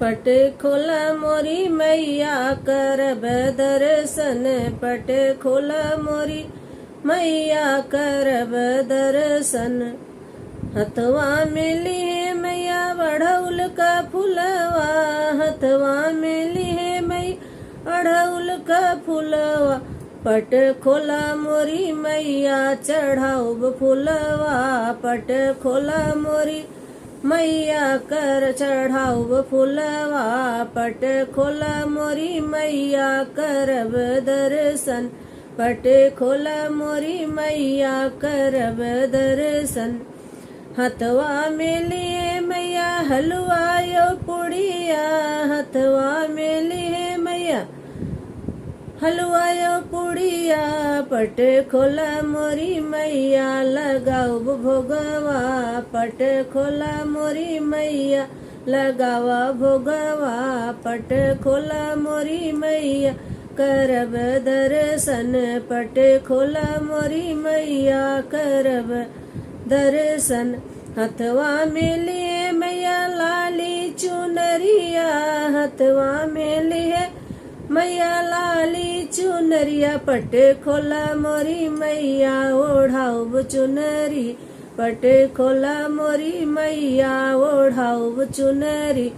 पट खोला मोरी मैया करब दर्शन। पट खोला मोरी मैया करब दर्शन। हथवा में लिए मैया अढ़उल का फुलवा। हथवा में लिए मैया अढ़उल का फुलवा। पट खोला मोरी मैया चढ़ाऊब फुलवा। पट खोला मोरी मैया कर चढ़ाऊब फुलवा। पट खोला मोरी मैया करब दर्शन। पट खोला मोरी मैया करब दर्शन। हथवा में लिए मैया हलवा यो पुड़िया। हथवा में लिए मैया हलवा यो पुड़िया। पट खोला मोरी मैया लगाऊब भोगवा। पट खोला मोरी मैया लगावा भोगवा। पट खोला मोरी मैया करब दर्शन। पट खोला मोरी मैया करब दर्शन। हथवा में लिए मैया लाली चुनरिया। हथवा में लिए मैया लाली चुनरिया। पट खोला मोरी मैया ओढ़ाऊब चुनरी। पट खोला मोरी मैया ओढ़ाऊब चुनरी।